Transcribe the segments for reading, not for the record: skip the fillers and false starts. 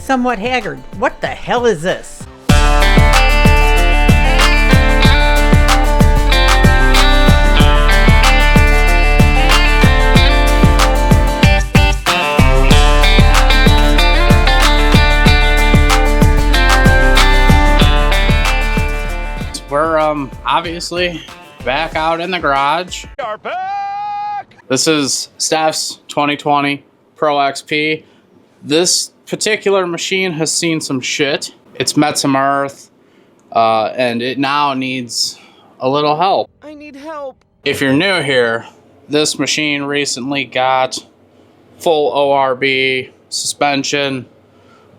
somewhat haggard. What the hell is this? We're obviously back out in the garage. We are back! This is Steph's 2020 Pro XP. This particular machine has seen some shit. It's met some earth, and it now needs a little help. I need help. If you're new here, this machine recently got full ORB suspension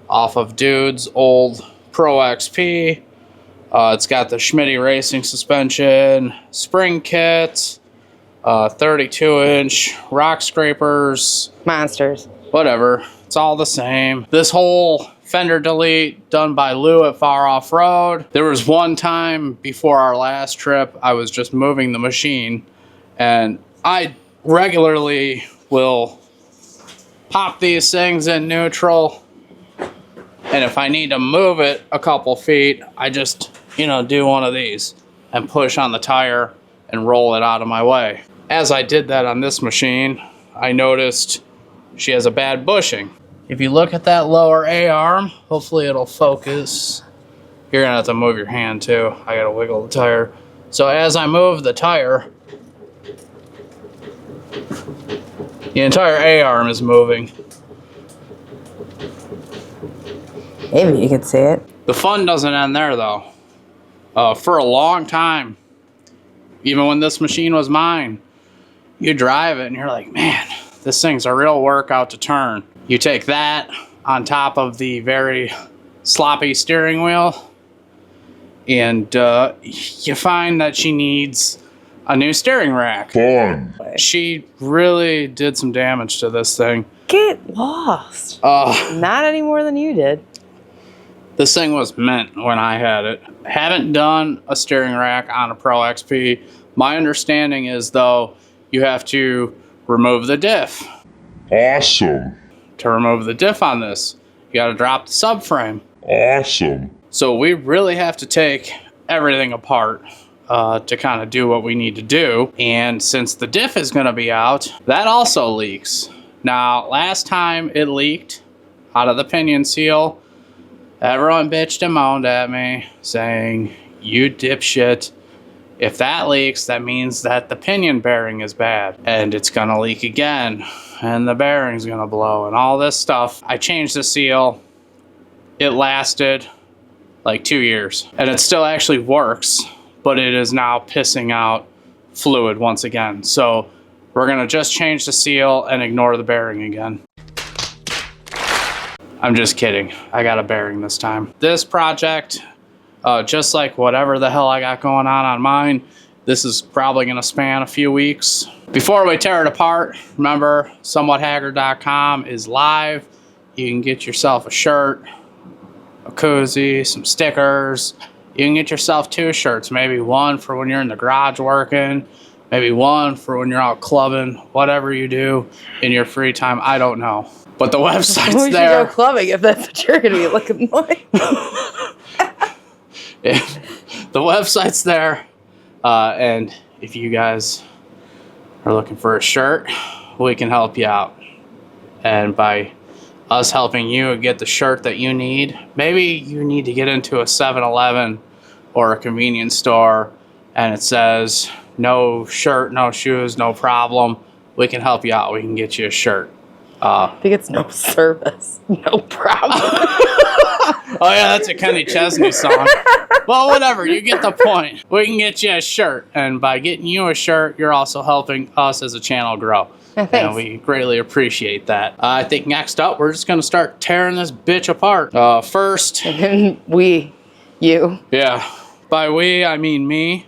off of Dude's old Pro XP. It's got the Schmitty Racing suspension, spring kit, 32-inch rock scrapers. Monsters. Whatever. It's all the same. This whole fender delete done by Lou at Far Off Road. There was one time before our last trip, I was just moving the machine, and I regularly will pop these things in neutral, and if I need to move it a couple feet, I just, do one of these and push on the tire and roll it out of my way. As I did that on this machine, I noticed she has a bad bushing. If you look at that lower A-arm, hopefully it'll focus. You're gonna have to move your hand too. I gotta wiggle the tire. So as I move the tire, the entire A-arm is moving. Maybe you could see it. The fun doesn't end there though. For a long time, even when this machine was mine, you drive it and you're like, man, this thing's a real workout to turn. You take that on top of the very sloppy steering wheel, and you find that she needs a new steering rack. Fun. She really did some damage to this thing. Get lost. Not any more than you did. This thing was mint when I had it. Haven't done a steering rack on a Pro XP. My understanding is, though, you have to remove the diff. Awesome. To remove the diff on this, you got to drop the subframe. Awesome. So we really have to take everything apart to kind of do what we need to do. And since the diff is going to be out, that also leaks. Now, last time it leaked out of the pinion seal, everyone bitched and moaned at me saying, you dipshit. If that leaks, that means that the pinion bearing is bad and it's gonna leak again and the bearing's gonna blow and all this stuff. I changed the seal. It lasted like 2 years and it still actually works, but it is now pissing out fluid once again. So we're gonna just change the seal and ignore the bearing again. I'm just kidding. I got a bearing this time. This project, just like whatever the hell I got going on mine, this is probably going to span a few weeks. Before we tear it apart, remember, somewhathaggard.com is live. You can get yourself a shirt, a koozie, some stickers. You can get yourself 2 shirts, maybe one for when you're in the garage working, maybe one for when you're out clubbing, whatever you do in your free time. I don't know. But the website's we there. should go clubbing if that's what you're going to be looking like. The website's there. And if you guys are looking for a shirt, we can help you out. And by us helping you get the shirt that you need, maybe you need to get into a 7-Eleven or a convenience store and it says, no shirt, no shoes, no problem. We can help you out. We can get you a shirt. I think it's no service, no problem. Oh yeah, that's a Kenny Chesney song. Well, whatever, you get the point. We can get you a shirt, and by getting you a shirt, you're also helping us as a channel grow. Thanks. And we greatly appreciate that. I think next up, we're just gonna start tearing this bitch apart. First, you. Yeah, by we I mean me.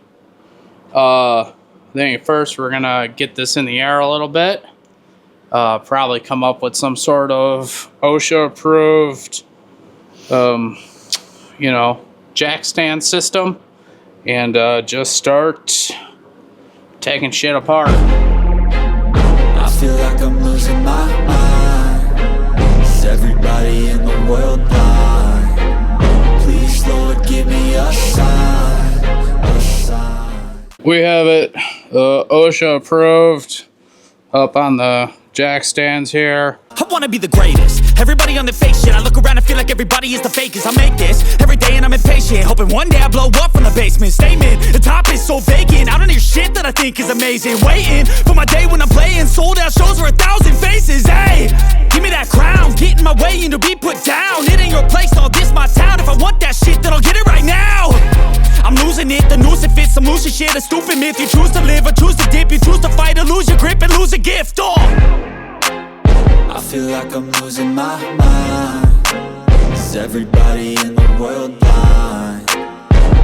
Then first we're gonna get this in the air a little bit. Probably come up with some sort of OSHA approved, jack stand system and just start taking shit apart. I feel like I'm losing my mind. Is everybody in the world We have it OSHA approved up on the jack stands here. I wanna be the greatest. Everybody on the fake shit. I look around and feel like everybody is the fakest. I make this every day and I'm impatient, hoping one day I blow up from the basement. Statement, the top is so vacant. I don't hear shit that I think is amazing. Waiting for my day when I'm playing sold out shows for 1,000 faces. Hey, give me that crown, get in my way and to be put down. It ain't your place, all this my town. If I want that shit, then I'll get it right now. I'm losing it, the noose it fits. I'm losing shit, a stupid myth. You choose to live or choose to dip. You choose to fight or lose your grip and lose a gift. I feel like I'm losing my mind. Is everybody in the world blind?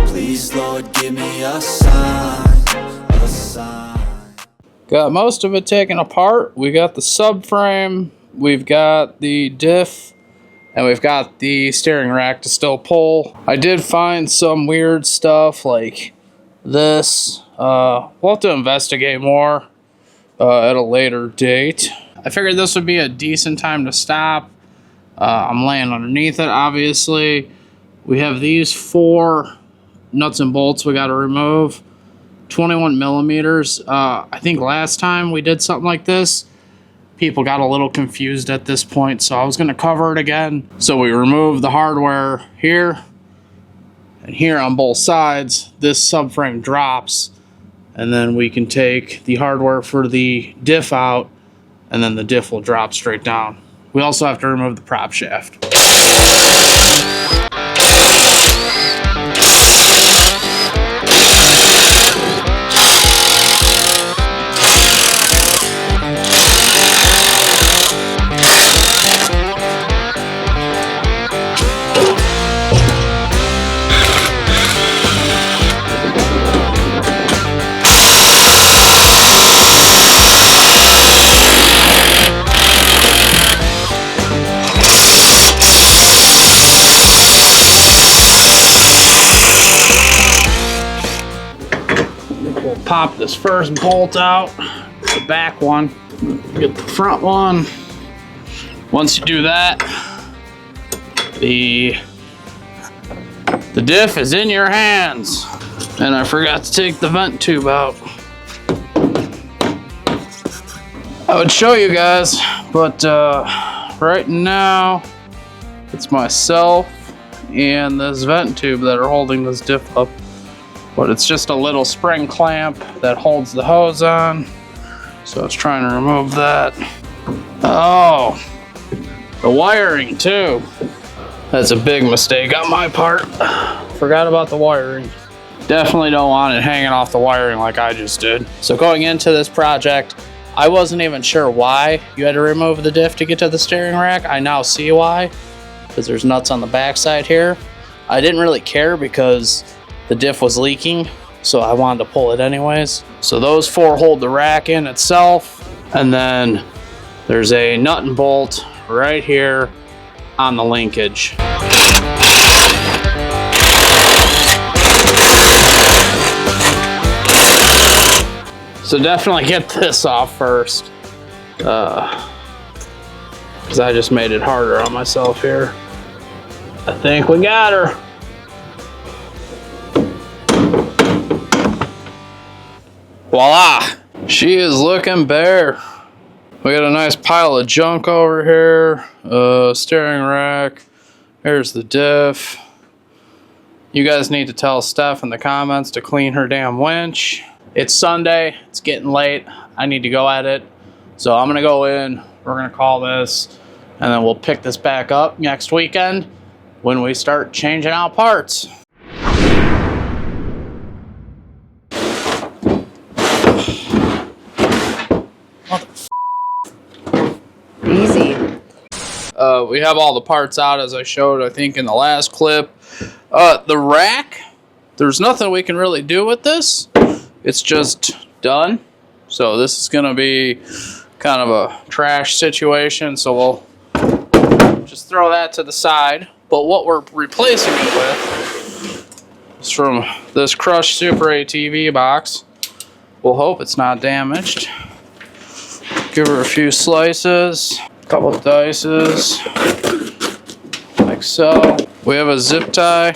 Please, Lord, give me a sign, a sign. Got most of it taken apart. We got the subframe, we've got the diff, and we've got the steering rack to still pull. I did find some weird stuff like this. We'll have to investigate more at a later date. I figured this would be a decent time to stop. I'm laying underneath it, obviously. We have these 4 nuts and bolts we got to remove. 21 millimeters. I think last time we did something like this, people got a little confused at this point, so I was going to cover it again. So we removed the hardware here and here on both sides. This subframe drops, and then we can take the hardware for the diff out, and then the diff will drop straight down. We also have to remove the prop shaft. Pop this first bolt out, the back one, get the front one. Once you do that, the diff is in your hands. And I forgot to take the vent tube out. I would show you guys, but right now it's myself and this vent tube that are holding this diff up. But it's just a little spring clamp that holds the hose on. So I was trying to remove that. Oh, the wiring too. That's a big mistake on my part. Forgot about the wiring. Definitely don't want it hanging off the wiring like I just did. So going into this project, I wasn't even sure why you had to remove the diff to get to the steering rack. I now see why, because there's nuts on the backside here. I didn't really care because the diff was leaking, so I wanted to pull it anyways. So those 4 hold the rack in itself, and then there's a nut and bolt right here on the linkage. So definitely get this off first, because I just made it harder on myself here. I think we got her. Voila! She is looking bare. We got a nice pile of junk over here. Steering rack. Here's the diff. You guys need to tell Steph in the comments to clean her damn winch. It's Sunday. It's getting late. I need to go at it. So I'm going to go in. We're going to call this. And then we'll pick this back up next weekend when we start changing out parts. Easy. We have all the parts out as I showed, I think, in the last clip. The rack, there's nothing we can really do with this. It's just done. So this is going to be kind of a trash situation. So we'll just throw that to the side. But what we're replacing it with is from this crushed Superatv box. We'll hope it's not damaged. Give her a few slices, a couple of dices, like so. We have a zip tie.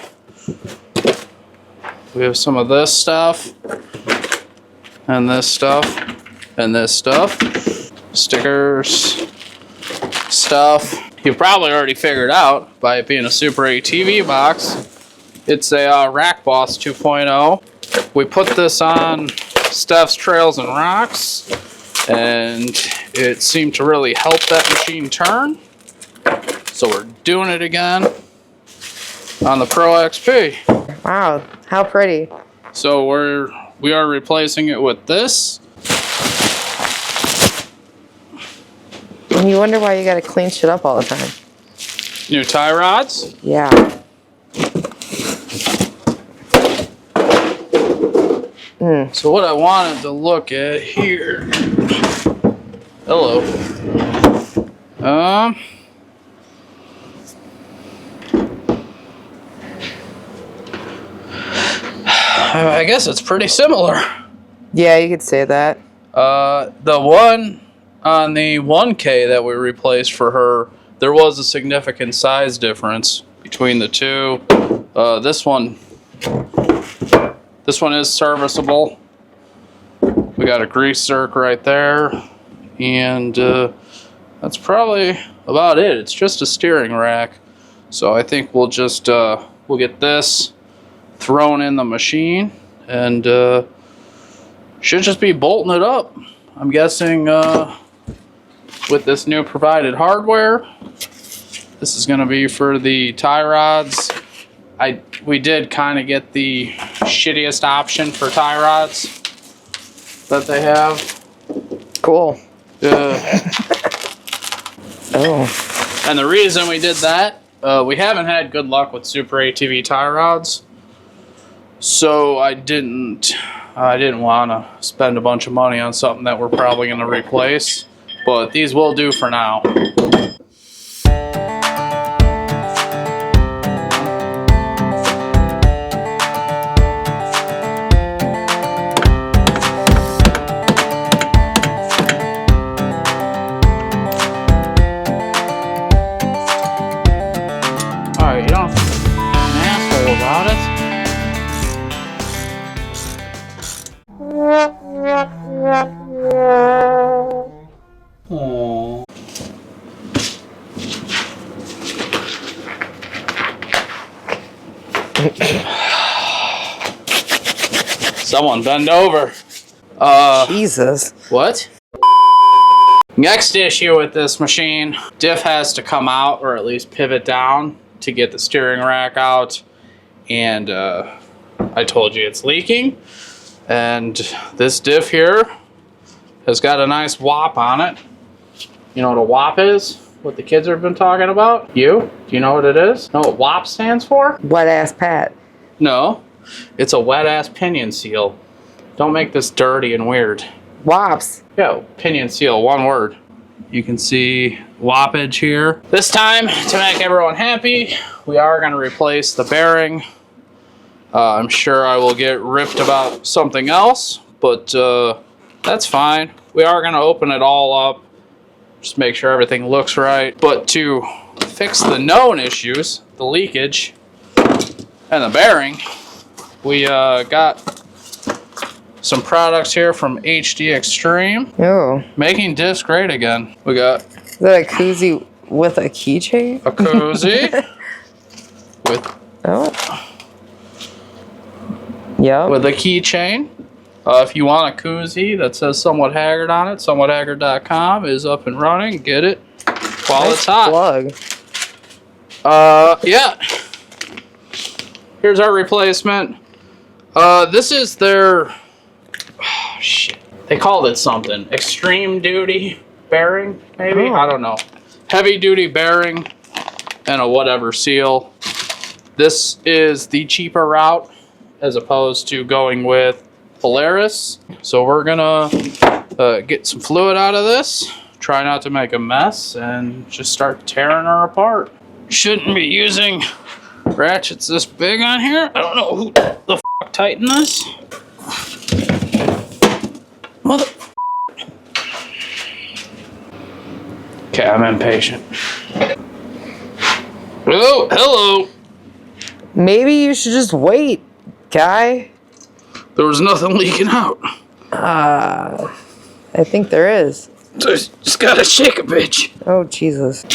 We have some of this stuff. and this stuff, and this stuff. Stickers, stuff. You've probably already figured out by it being a Superatv box. It's a RackBoss 2.0. We put this on Steph's Trails and Rocks, and it seemed to really help that machine turn. So we're doing it again on the Pro XP. Wow, how pretty. So we are replacing it with this. And you wonder why you gotta clean shit up all the time. New tie rods. Yeah. So what I wanted to look at here. Hello. I guess it's pretty similar. Yeah, you could say that. The one on the 1K that we replaced for her, there was a significant size difference between the two. This one is serviceable. We got a grease zerk right there, and that's probably about it. It's just a steering rack, so I think we'll just we'll get this thrown in the machine, and should just be bolting it up. I'm guessing with this new provided hardware, this is going to be for the tie rods. We did kind of get the shittiest option for tie rods that they have. Cool. Oh. And the reason we did that, we haven't had good luck with Superatv tie rods, so I didn't want to spend a bunch of money on something that we're probably going to replace, but these will do for now. Alright, you don't have to be an asshole about it. Aww. Someone bend over. Jesus. What? Next issue with this machine, Diff has to come out, or at least pivot down, to get the steering rack out. And I told you it's leaking. And this diff here has got a nice wop on it. You know what a wop is? What the kids have been talking about? You? Do you know what it is? Know what wop stands for? Wet ass Pat. No. It's a wet ass pinion seal. Don't make this dirty and weird. Wops. Yeah, pinion seal, one word. You can see woppage here. This time, to make everyone happy, we are going to replace the bearing. I'm sure I will get ripped about something else, but that's fine. We are going to open it all up, just make sure everything looks right. But to fix the known issues, the leakage and the bearing, we got some products here from HD Extreme. Oh. Making diffs great again. We got... Is that a koozie with a keychain? A koozie. with... Oh. Yep. With a keychain. If you want a koozie that says Somewhat Haggard on it, somewhathaggard.com is up and running. Get it while Nice it's hot. Plug. Yeah. Here's our replacement. This is their... Oh, shit. They called it something. Extreme duty bearing, maybe? Oh. I don't know. Heavy duty bearing and a whatever seal. This is the cheaper route as opposed to going with Polaris. So we're gonna get some fluid out of this, try not to make a mess, and just start tearing her apart. Shouldn't be using ratchets this big on here. I don't know who the f tightened this. Mother. Okay, I'm impatient. Oh, hello. Maybe you should just wait, guy. There was nothing leaking out. I think there is. Just gotta shake a bitch. Oh, Jesus.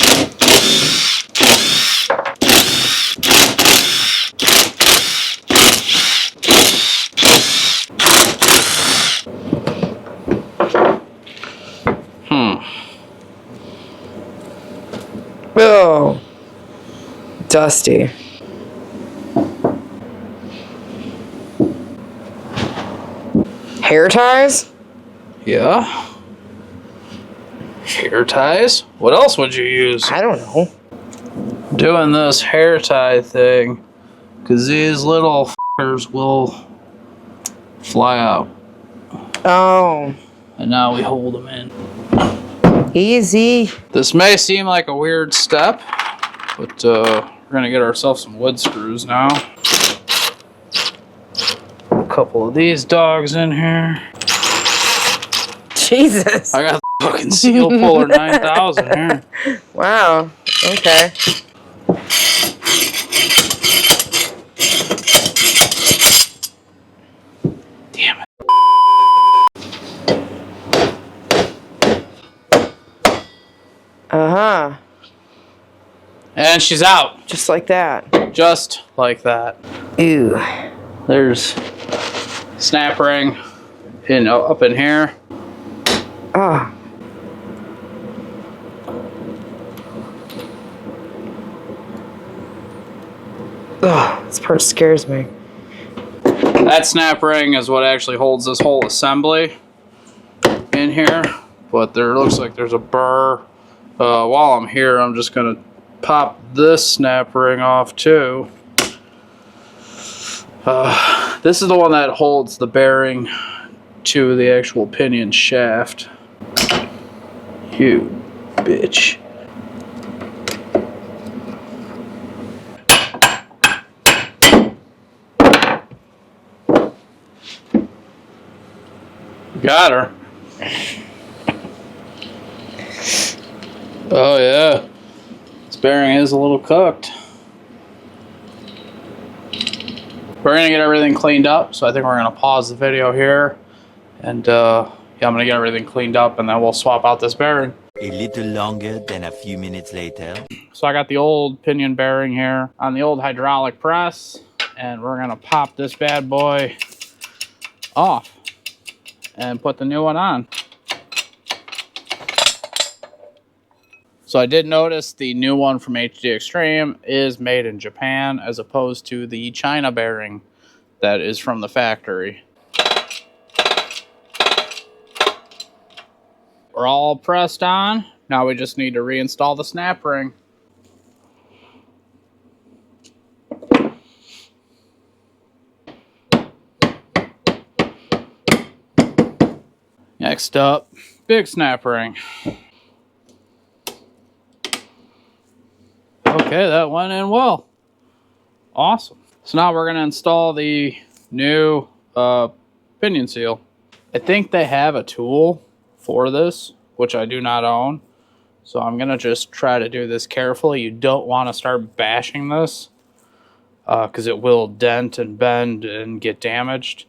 Oh. Dusty. Hair ties? Yeah. Hair ties? What else would you use? I don't know. Doing this hair tie thing, because these little f***ers will fly out. Oh. And now we hold them in. Easy. This may seem like a weird step, but we're gonna get ourselves some wood screws now. A couple of these dogs in here. Jesus. I got the fucking Seal Puller 9000 here. Wow. Okay. Damn it. Uh-huh. And she's out. Just like that. Just like that. Ew. There's snap ring up in here. Ah. Oh, this part scares me. That snap ring is what actually holds this whole assembly in here. But there looks like there's a burr. While I'm here, I'm just gonna pop this snap ring off too. This is the one that holds the bearing to the actual pinion shaft. You bitch. Got her. Oh yeah. This bearing is a little cooked. We're gonna get everything cleaned up, so I think we're gonna pause the video here. And yeah, I'm gonna get everything cleaned up and then we'll swap out this bearing. A little longer than a few minutes later. So I got the old pinion bearing here on the old hydraulic press, and we're gonna pop this bad boy off and put the new one on. So I did notice the new one from HD Extreme is made in Japan as opposed to the China bearing that is from the factory. We're all pressed on. Now we just need to reinstall the snap ring. Next up, big snap ring. Okay, that went in well. Awesome. So now we're going to install the new pinion seal. I think they have a tool for this, which I do not own. So I'm going to just try to do this carefully. You don't want to start bashing this because it will dent and bend and get damaged.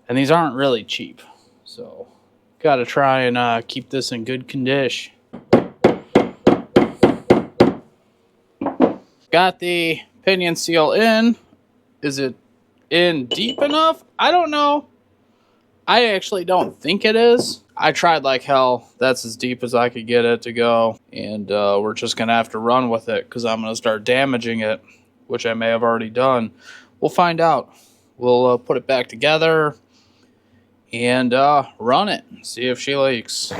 And these aren't really cheap. So got to try and keep this in good condition. Got the pinion seal in. Is it in deep enough? I don't know. I actually don't think it is. I tried like hell. That's as deep as I could get it to go. And we're just going to have to run with it because I'm going to start damaging it, which I may have already done. We'll find out. We'll put it back together and run it. See if she leaks.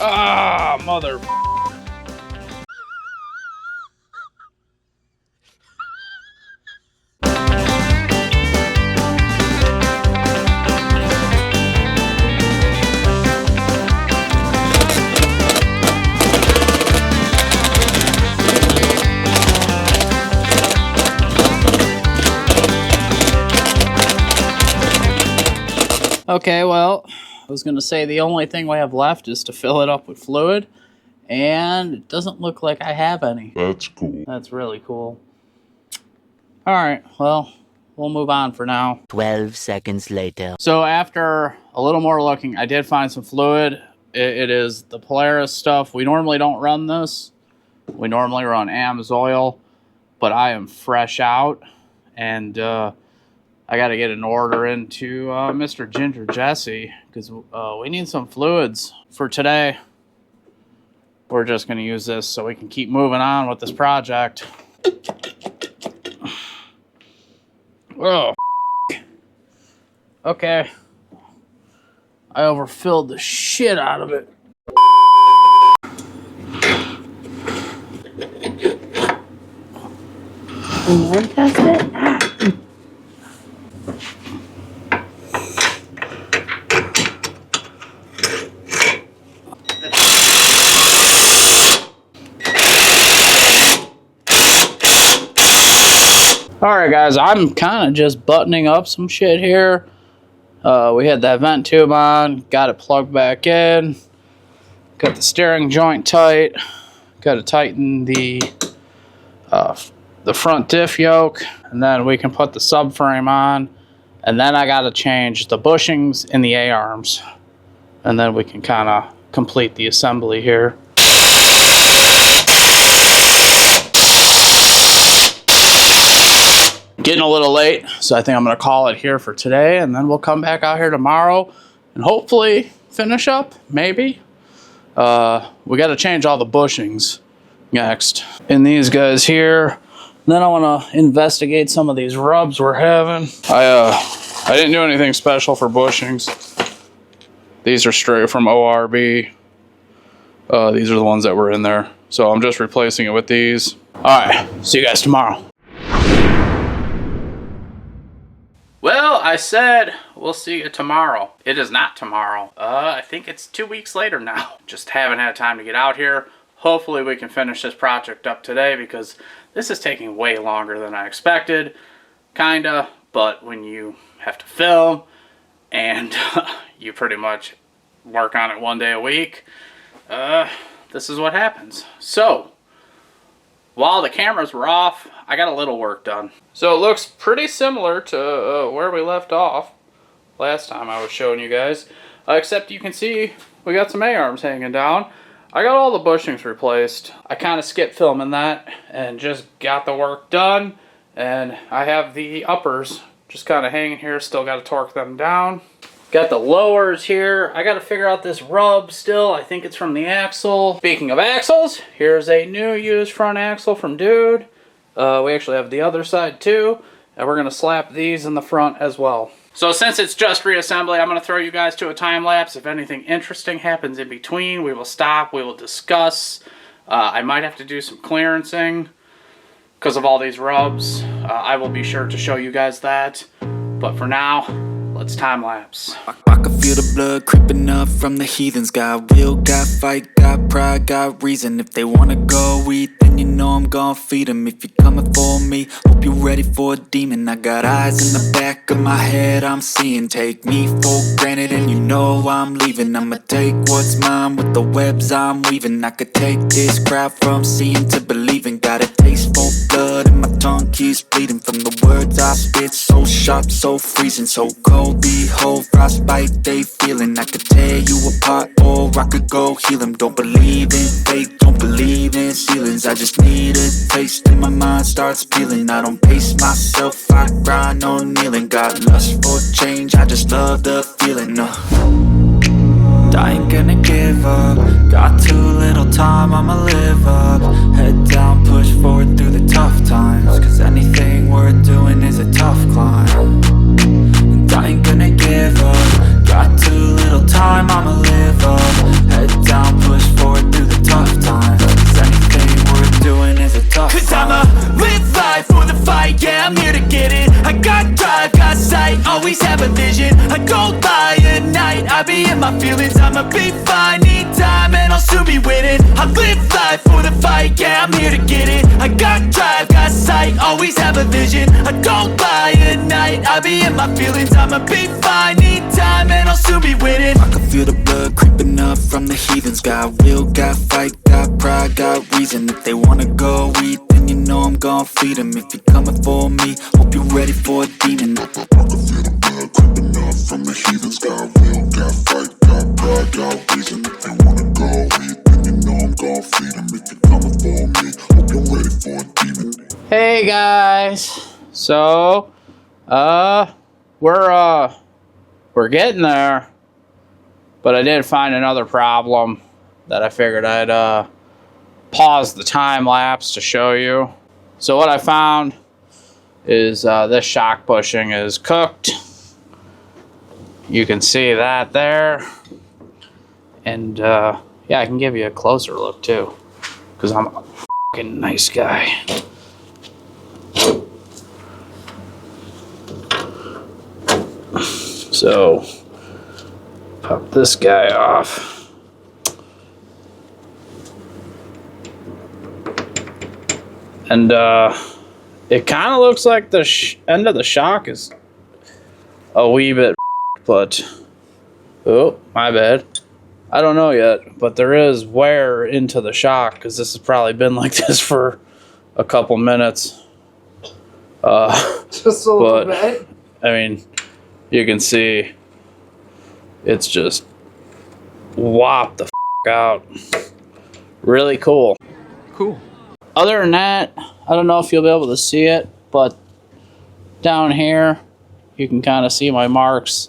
Ah, mother. Okay, well, I was gonna say the only thing we have left is to fill it up with fluid, and it doesn't look like I have any. That's cool. That's really cool. All right, well, we'll move on for now. 12 seconds later. So after a little more looking, I did find some fluid. It is the Polaris stuff. We normally don't run this. We normally run AMSOIL, but I am fresh out, and I got to get an order into Mr. Ginger Jesse, because we need some fluids for today. We're just going to use this so we can keep moving on with this project. Oh, okay. I overfilled the shit out of it. You want to test it? Alright guys, I'm kind of just buttoning up some shit here. We had that vent tube on, got it plugged back in, got the steering joint tight, got to tighten the front diff yoke, and then we can put the subframe on, and then I got to change the bushings in the A-arms, and then we can kind of complete the assembly here. Getting a little late, so I think I'm going to call it here for today, and then we'll come back out here tomorrow and hopefully finish up, maybe. We got to change all the bushings next in these guys here. Then I want to investigate some of these rubs we're having. I didn't do anything special for bushings. These are straight from ORB. These are the ones that were in there, so I'm just replacing it with these. All right, see you guys tomorrow. Well, I said we'll see you tomorrow. It is not tomorrow. I think it's 2 weeks later now. Just haven't had time to get out here. Hopefully we can finish this project up today, because this is taking way longer than I expected. Kinda, but when you have to film and you pretty much work on it 1 day a week, this is what happens. So, while the cameras were off, I got a little work done. So it looks pretty similar to where we left off last time I was showing you guys. Except you can see we got some A-arms hanging down. I got all the bushings replaced. I kind of skipped filming that and just got the work done. And I have the uppers just kind of hanging here. Still got to torque them down. Got the lowers here. I got to figure out this rub still. I think it's from the axle. Speaking of axles, here's a new used front axle from Dude. We actually have the other side too. And we're going to slap these in the front as well. So since it's just reassembly, I'm going to throw you guys to a time lapse. If anything interesting happens in between, we will stop. We will discuss. I might have to do some clearancing because of all these rubs. I will be sure to show you guys that. But for now, let's time lapse. I can feel the blood creeping up from the heathens. Got will, got fight, got pride, got reason. If they wanna go eat, then you know I'm gonna feed them. If you're coming for me, hope you're ready for a demon. I got eyes in the back of my head, I'm seeing. Take me for granted and you know I'm leaving. I'ma take what's mine with the webs I'm weaving. I could take this crowd from seeing to believing. Got a taste for blood and my tongue keeps bleeding from the words I spit. So sharp, so freezing, so cold. Behold, frostbite they feeling. I could tear you apart or I could go heal them. Don't believe in fate, don't believe in ceilings. I just need a taste and my mind starts peeling. I don't pace myself, I grind on kneeling. Got lust for change, I just love the feeling. I ain't gonna give up. Got too little time, I'ma live up. Head down, push forward through the tough times. Cause anything worth doing is a tough climb. And I ain't gonna give up. Got too little time, I'ma live up. Head down, push forward through the tough times. Cause anything worth doing is a tough climb. Cause I'ma live life for the fight, yeah, I'm here to get it. I got drive, got sight, always have a vision. I go by at night, I be in my feelings. I'ma be fine, need time, and I'll soon be winning. I live life for the fight, yeah, I'm here to get it. I got drive, got sight, always have a vision. I go by at night, I be in my feelings. I'ma be fine, need time. time and I'll soon be winning. I can feel the blood creeping up from the heathens. Got will, got fight, got pride, got reason. If they wanna go eat, then you know I'm gon' feed them. If you're coming for me, hope you're ready for a demon. I can feel the blood creeping up from the heathens. Got will, got fight, got pride, got reason. If they wanna go eat, then you know I'm gon' feed them. If you're coming for me, hope you're ready for a demon. Hey guys, so we're getting there, but I did find another problem that I figured I'd pause the time lapse to show you. So what I found is this shock bushing is cooked. You can see that there, and yeah, I can give you a closer look too, because I'm a fucking nice guy. So, pop this guy off. And it kind of looks like the end of the shock is a wee bit, but oh, my bad. I don't know yet, but there is wear into the shock because this has probably been like this for a couple minutes. Just a little bit. I mean, you can see it's just whopped the out. Really cool. Cool. Other than that, I don't know if you'll be able to see it, but down here you can kind of see my marks.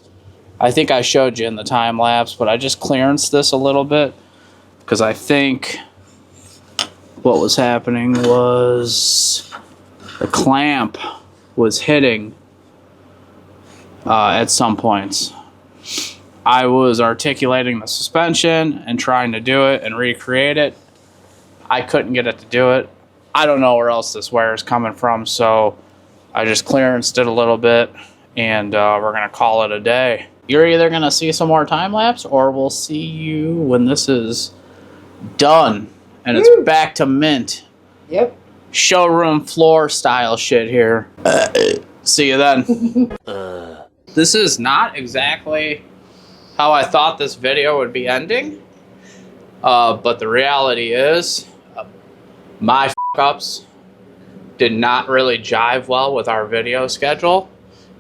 I think I showed you in the time lapse, but I just clearanced this a little bit because I think what was happening was the clamp was hitting at some points. I was articulating the suspension and trying to do it and recreate it. I couldn't get it to do it. I don't know where else this wear is coming from, so I just clearanced it a little bit, and we're going to call it a day. You're either going to see some more time lapse, or we'll see you when this is done and it's back to mint. Yep. Showroom floor style shit here. See you then. This is not exactly how I thought this video would be ending, but the reality is my f***ups did not really jive well with our video schedule.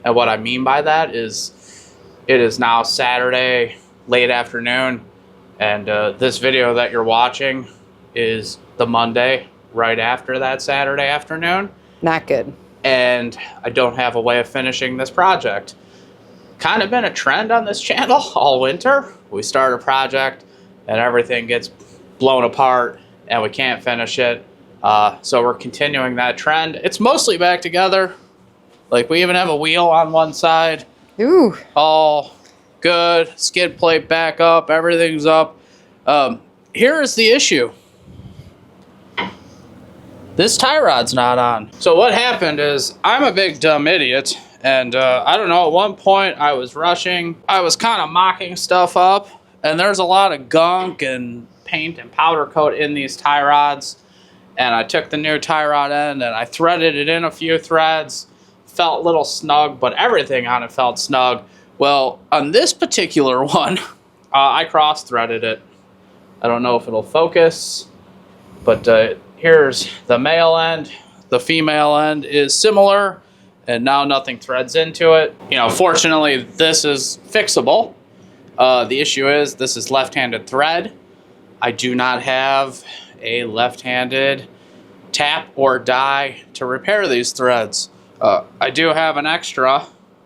And what I mean by that is it is now Saturday late afternoon, and this video that you're watching is the Monday right after that Saturday afternoon. Not good. And I don't have a way of finishing this project. Kind of been a trend on this channel all winter. We start a project and everything gets blown apart and we can't finish it. So we're continuing that trend. It's mostly back together. Like, we even have a wheel on one side. Ooh. All good. Skid plate back up. Everything's up. Here is the issue. This tie rod's not on. So what happened is, I'm a big dumb idiot, and I don't know, at one point I was rushing. I was kind of mocking stuff up, and there's a lot of gunk and paint and powder coat in these tie rods. And I took the new tie rod end and I threaded it in a few threads. Felt a little snug, but everything on it felt snug. Well, on this particular one, I cross-threaded it. I don't know if it'll focus, but here's the male end. The female end is similar, and now nothing threads into it. You know, fortunately, this is fixable. The issue is this is left-handed thread. I do not have a left-handed tap or die to repair these threads. I do have an extra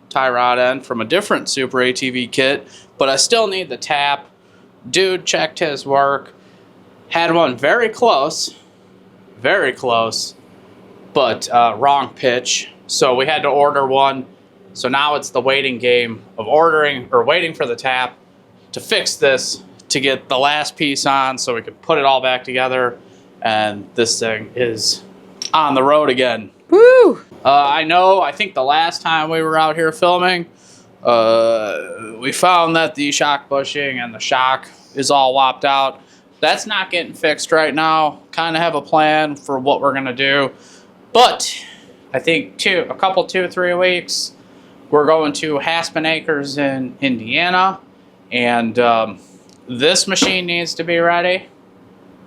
tie rod end from a different Superatv kit, but I still need the tap. Dude checked his work, had one very close, but wrong pitch. So we had to order one. So now it's the waiting game of ordering or waiting for the tap to fix this, to get the last piece on so we could put it all back together, and this thing is on the road again. Woo! I think the last time we were out here filming, we found that the shock bushing and the shock is all whopped out. That's not getting fixed right now. Kind of have a plan for what we're gonna do, but I think 2 or 3 weeks we're going to Haspin Acres in Indiana, and this machine needs to be ready,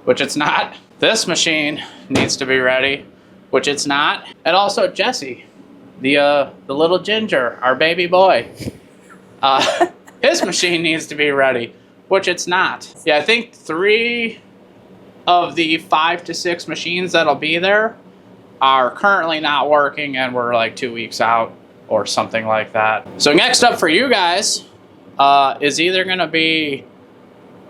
which it's not. This machine needs to be ready, which it's not. And also Jesse, the little ginger, our baby boy, his machine needs to be ready, which it's not. Yeah, I think 3 of the 5 to 6 machines that'll be there are currently not working, and we're like 2 weeks out or something like that. So next up for you guys is either gonna be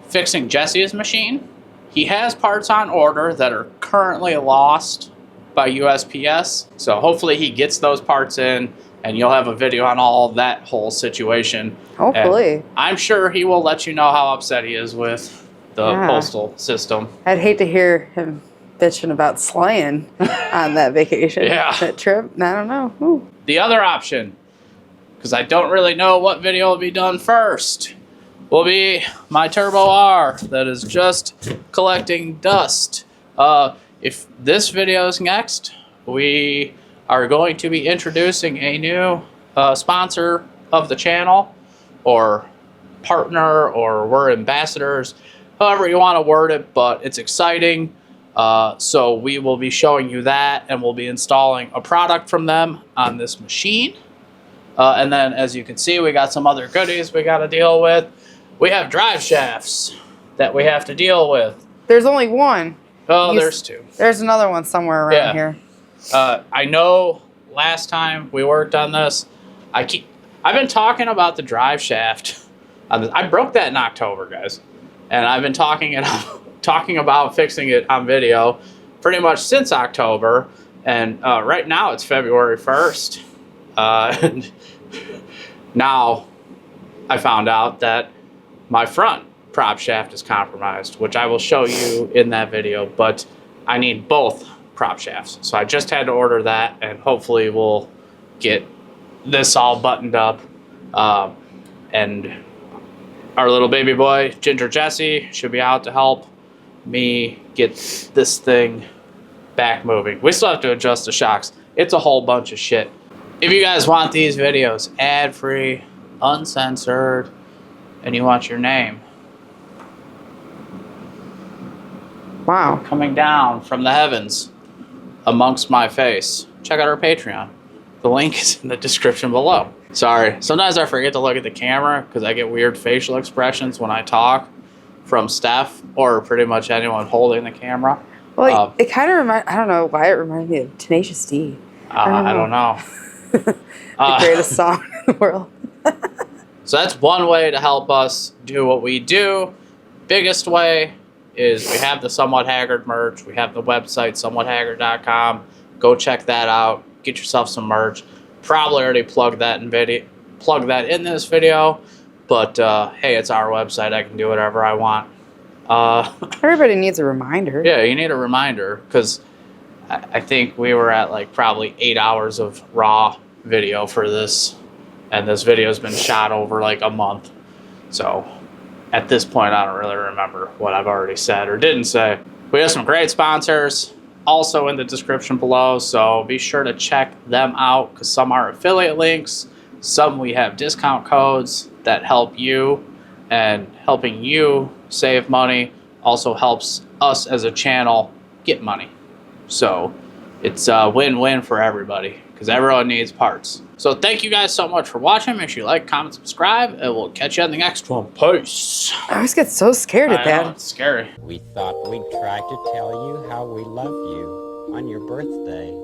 fixing Jesse's machine. He has parts on order that are currently lost by USPS. So hopefully he gets those parts in, and you'll have a video on all that whole situation. Hopefully. And I'm sure he will let you know how upset he is with the postal system. I'd hate to hear him bitching about slaying on that vacation. Yeah. That trip. I don't know. Ooh. The other option, because I don't really know what video will be done first, will be my Turbo R that is just collecting dust. If this video is next, we are going to be introducing a new sponsor of the channel, or partner, or we're ambassadors, however you want to word it, but it's exciting. So we will be showing you that, and we'll be installing a product from them on this machine. And then, as you can see, we got some other goodies we got to deal with. We have drive shafts that we have to deal with. There's only one. Oh, there's 2. There's another one somewhere around here. I know last time we worked on this, I've been talking about the drive shaft. I broke that in October, guys, and I've been talking about fixing it on video pretty much since October, and right now it's February 1st. And now I found out that my front prop shaft is compromised, which I will show you in that video, but I need both prop shafts. So I just had to order that, and hopefully we'll get this all buttoned up. And our little baby boy, Ginger Jesse, should be out to help me get this thing back moving. We still have to adjust the shocks. It's a whole bunch of shit. If you guys want these videos ad-free, uncensored, and you want your name coming down from the heavens amongst my face, check out our Patreon. The link is in the description below. Sorry, sometimes I forget to look at the camera because I get weird facial expressions when I talk from Steph or pretty much anyone holding the camera. Well, it kind of reminds, I don't know why it reminded me of Tenacious D. I don't know. The greatest song in the world. So that's one way to help us do what we do. Biggest way is we have the Somewhat Haggard merch. We have the website, somewhathaggard.com. Go check that out. Get yourself some merch. Probably already plugged that in this video, but hey, it's our website. I can do whatever I want. Everybody needs a reminder. Yeah, you need a reminder, because I think we were at like probably 8 hours of raw video for this, and this video's been shot over like a month. So at this point, I don't really remember what I've already said or didn't say. We have some great sponsors also in the description below, so be sure to check them out, because some are affiliate links, some we have discount codes that help you, and helping you save money also helps us as a channel get money. So it's a win-win for everybody, because everyone needs parts. So thank you guys so much for watching. Make sure you like, comment, subscribe, and we'll catch you on the next one. Peace. I always get so scared at that. I know, it's scary. We thought we'd try to tell you how we love you on your birthday.